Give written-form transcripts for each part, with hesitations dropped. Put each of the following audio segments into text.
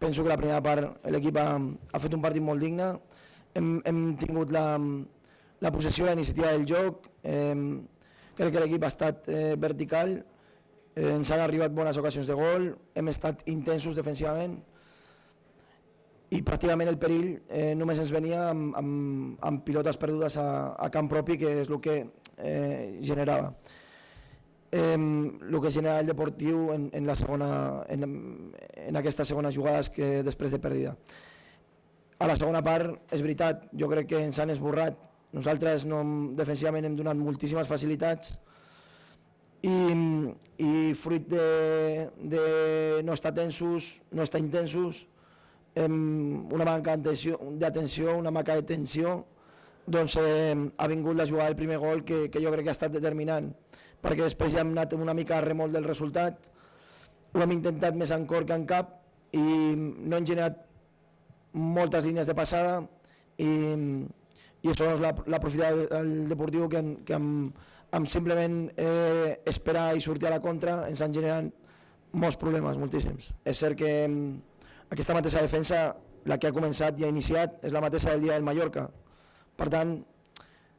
Penso que la primera part l'equip ha fet un partit molt digne, hem tingut la possessió, la iniciativa del joc, crec que l'equip ha estat vertical, ens han arribat bones ocasions de gol, hem estat intensos defensivament i pràcticament el perill només ens venia amb pilotes perdudes a camp propi, que és el que generava. El que genera el Deportiu en aquestes segones jugades que després de pèrdua. A la segona part, és veritat, jo crec que ens han esborrat. Nosaltres defensivament hem donat moltíssimes facilitats i fruit de no estar tensos, no estar intensos, una manca d'atenció, una manca de tensió, doncs ha vingut la jugada del primer gol que jo crec que ha estat determinant, perquè després ja hem anat una mica a remolc del resultat, ho hem intentat més en cor que en cap i no hem generat moltes línies de passada i això és l'aprofitar del Deportiu que amb simplement esperar i sortir a la contra ens han generat molts problemes, moltíssims. És cert que aquesta mateixa defensa, la que ha començat i ha iniciat, és la mateixa del dia del Mallorca. Per tant,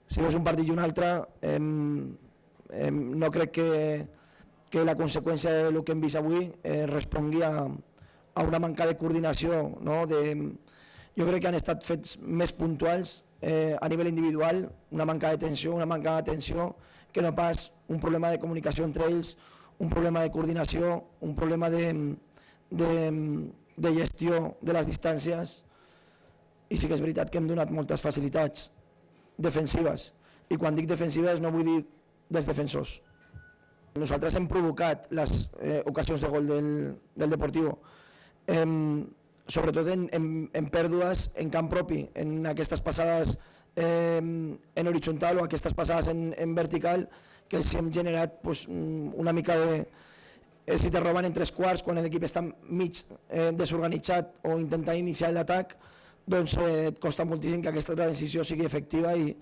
si és un partit i un altre, no crec que la conseqüència del que hem vist avui respongui a una manca de coordinació. Jo crec que han estat fets més puntuals a nivell individual, una manca de tensió, una manca d'atenció, que no pas un problema de comunicació entre ells, un problema de coordinació, un problema de gestió de les distàncies. I sí que és veritat que hem donat moltes facilitats defensives, i quan dic defensives no vull dir dels defensors. Nosaltres hem provocat les ocasions de gol del Deportiu, sobretot en pèrdues en camp propi, en aquestes passades en horitzontal o aquestes passades en vertical, que els hem generat una mica de... Si te roben en 3 quarts, quan l'equip està mig desorganitzat o intentant iniciar l'atac, doncs et costa moltíssim que aquesta transició sigui efectiva i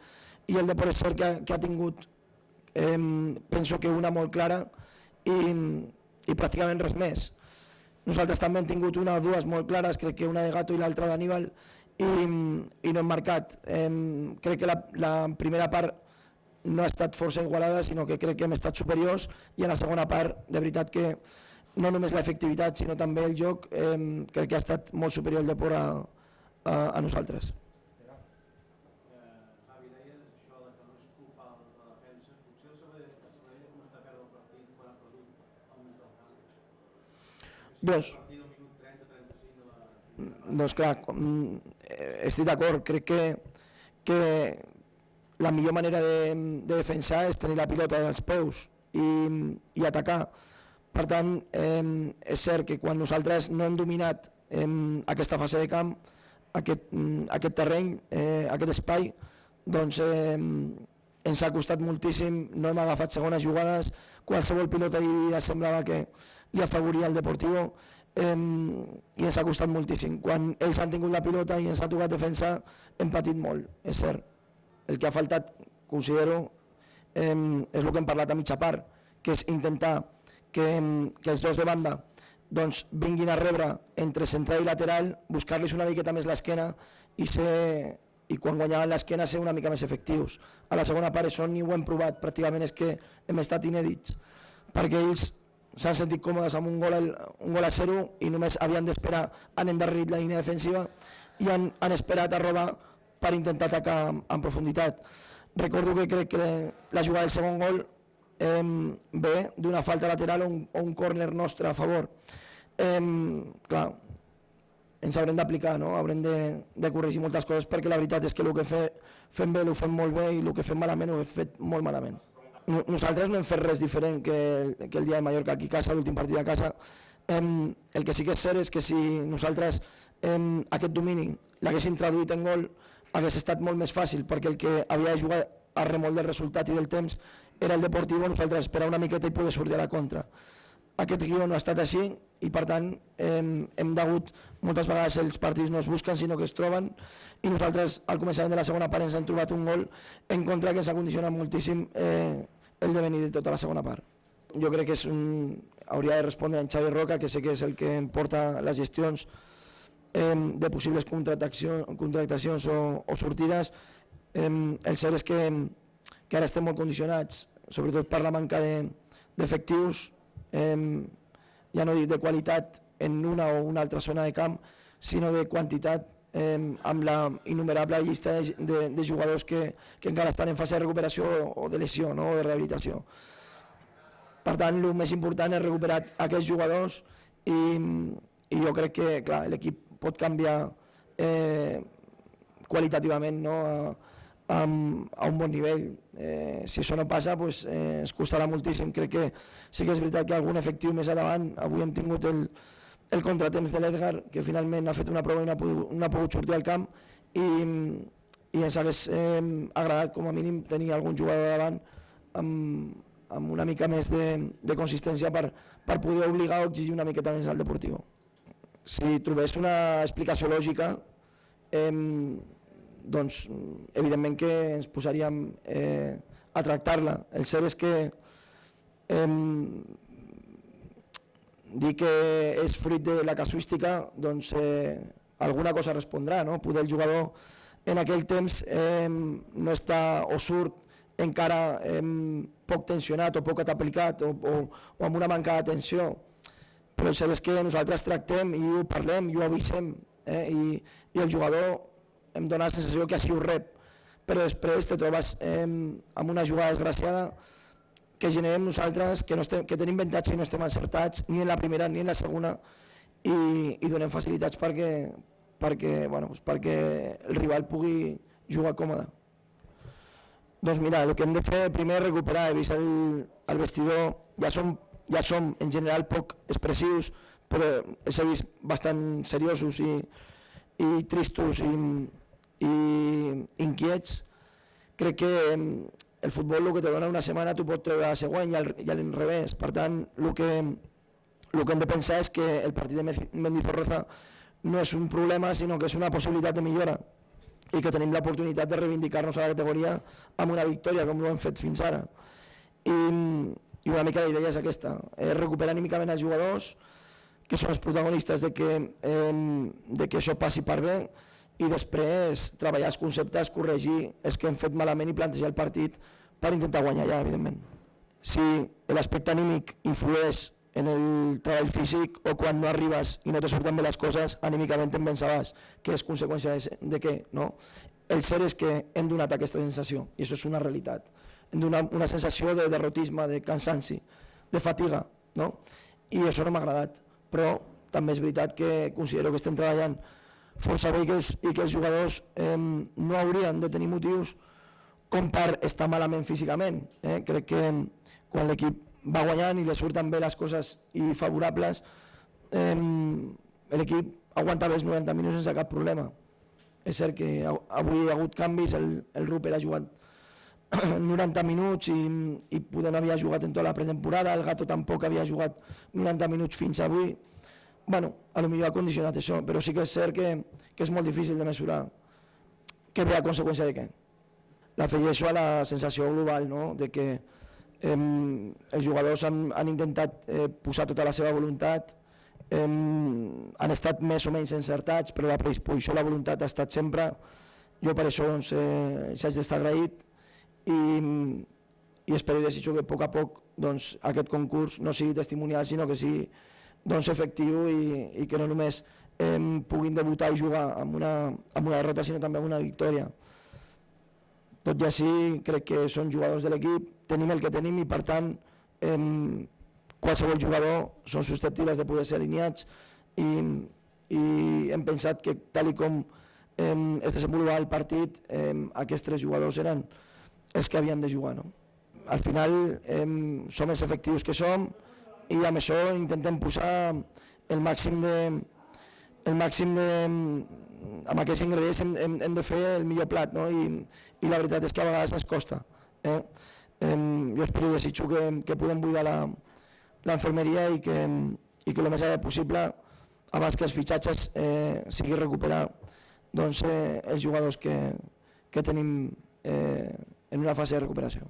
el Depor és cert que ha tingut, penso que una molt clara i pràcticament res més. Nosaltres també hem tingut una o dues molt clares, crec que una de Gato i l'altra d'Aníbal, i no hem marcat. Crec que la primera part no ha estat força igualada, sinó que crec que hem estat superiors, i a la segona part, de veritat que no només l'efectivitat, sinó també el joc, crec que ha estat molt superior el Depor a nosaltres. Javi, deies això que no és culpa de la defensa. Potser el Sabadell com està perdre el partit quan ha perdut al mig del camp? Doncs, El partit al minut 30-35 doncs clar, estic d'acord, crec que la millor manera de defensar és tenir la pilota als peus i atacar. Per tant, és cert que quan nosaltres no hem dominat aquesta fase de camp, aquest terreny, aquest espai, doncs ens ha costat moltíssim, no hem agafat segones jugades, qualsevol pilota dividida semblava que li afavoria el Deportiu i ens ha costat moltíssim. Quan ells han tingut la pilota i ens ha tocat defensar, hem patit molt, és cert. El que ha faltat, considero, és el que hem parlat a mitja part, que és intentar que els dos de banda vinguin a rebre entre central i lateral, buscar-los una miqueta més l'esquena i quan guanyaven l'esquena ser una mica més efectius. A la segona part això ni ho hem provat, pràcticament és que hem estat inèdits, perquè ells s'han sentit còmodes amb un gol a 0 i només havien d'esperar, han endarrerit la línia defensiva i han esperat a robar per intentar atacar en profunditat. Recordo que crec que la jugada del segon gol ve d'una falta lateral o un córner nostre a favor. Clar, ens haurem d'aplicar, haurem de corregir moltes coses, perquè la veritat és que el que fem bé ho fem molt bé i el que fem malament ho hem fet molt malament. Nosaltres no hem fet res diferent que el dia de Mallorca aquí a casa, l'últim partit a casa. El que sí que és cert és que si nosaltres aquest domini l'haguéssim traduït en gol hagués estat molt més fàcil, perquè el que havia de jugar a remolc del resultat i del temps era el Deportiu, nosaltres esperar una miqueta i poder sortir a la contra. Aquest guió no ha estat així i per tant hem degut, moltes vegades els partits no es busquen sinó que es troben, i nosaltres al començament de la segona part ens hem trobat un gol en contra que ens ha condicionat moltíssim el devenir de tota la segona part. Jo crec que hauria de respondre en Xavi Roca, que sé que és el que em porta les gestions de possibles contractacions o sortides. El cert és que ara estem molt condicionats, sobretot per la manca d'efectius, ja no dic de qualitat en una o una altra zona de camp, sinó de quantitat, amb la innumerable llista de jugadors que encara estan en fase de recuperació o de lesió, o de rehabilitació. Per tant, el més important és recuperar aquests jugadors i jo crec que l'equip pot canviar qualitativament a un bon nivell. Si això no passa, ens costarà moltíssim. Crec que sí que és veritat que algun efectiu més endavant. Avui hem tingut el contratemps de l'Edgar, que finalment ha fet una prova i no ha pogut sortir al camp, i ens hagués agradat com a mínim tenir algun jugador davant amb una mica més de consistència per poder obligar o exigir una miqueta més al Deportivo. Si trobés una explicació lògica, doncs evidentment que ens posaríem a tractar-la. El cert és que dir que és fruit de la casuística, doncs alguna cosa respondrà, no? Poder el jugador en aquell temps no està o surt encara poc tensionat o poc ataplicat o amb una manca d'atenció, però el cert és que nosaltres tractem i ho parlem i ho avisem, i el jugador em dona la sensació que així ho rep, però després te trobes amb una jugada desgraciada que generem nosaltres, que tenim avantatge i no estem encertats ni en la primera ni en la segona, i donem facilitats perquè el rival pugui jugar còmode. Doncs mira, el que hem de fer primer és recuperar. He vist el vestidor, ja som en general poc expressius, però els he vist bastant seriosos i tristos i inquiets. Crec que el futbol el que te dona una setmana t'ho pot treure la següent i a l'inrevés. Per tant, el que hem de pensar és que el partit de Mendizorroza no és un problema, sinó que és una possibilitat de millora i que tenim l'oportunitat de reivindicar-nos a la categoria amb una victòria, com ho hem fet fins ara. I una mica la idea és aquesta, recuperar anímicament els jugadors, que són els protagonistes de que això passi per bé, i després treballar els conceptes, corregir els que hem fet malament i plantejar el partit per intentar guanyar ja, evidentment. Si l'aspecte anímic influeix en el treball físic o quan no arribes i no te surten bé les coses, anímicament te'n pensaràs que és conseqüència de què, no? El cert és que hem donat aquesta sensació i això és una realitat. Hem donat una sensació de derrotisme, de cansanci, de fatiga, no? I això no m'ha agradat, però també és veritat que considero que estem treballant força bé i que els jugadors no haurien de tenir motius com per estar malament físicament. Crec que quan l'equip va guanyant i li surten bé les coses i favorables, l'equip aguanta bé els 90 minuts sense cap problema. És cert que avui hi ha hagut canvis, el Rupert ha jugat 90 minuts i poder no havia jugat en tota la pretemporada, el Gato tampoc havia jugat 90 minuts fins avui. Bueno, potser ha condicionat això, però sí que és cert que és molt difícil de mesurar què ve a conseqüència de què. L'afegeixo a la sensació global, no? De que els jugadors han intentat posar tota la seva voluntat, han estat més o menys encertats, però la predisposició, la voluntat ha estat sempre. Jo per això s'haig d'estar agraït i espero i desitjo que a poc aquest concurs no sigui testimonial, sinó que sigui efectiu i que no només puguin debutar i jugar amb una derrota, sinó també amb una victòria. Tot i així, crec que són jugadors de l'equip, tenim el que tenim i per tant qualsevol jugador són susceptibles de poder ser alineats i hem pensat que tal com es desenvolupava el partit, aquests 3 jugadors eren els que havien de jugar. Al final som els efectius que som i amb això intentem posar el màxim amb aquests ingredients hem de fer el millor plat, no? I la veritat és que a vegades ens costa. Jo espero i desitjo que podem buidar l'enfermeria i que el més aviat possible, abans que els fitxatges, sigui recuperar els jugadors que tenim en una fase de recuperació.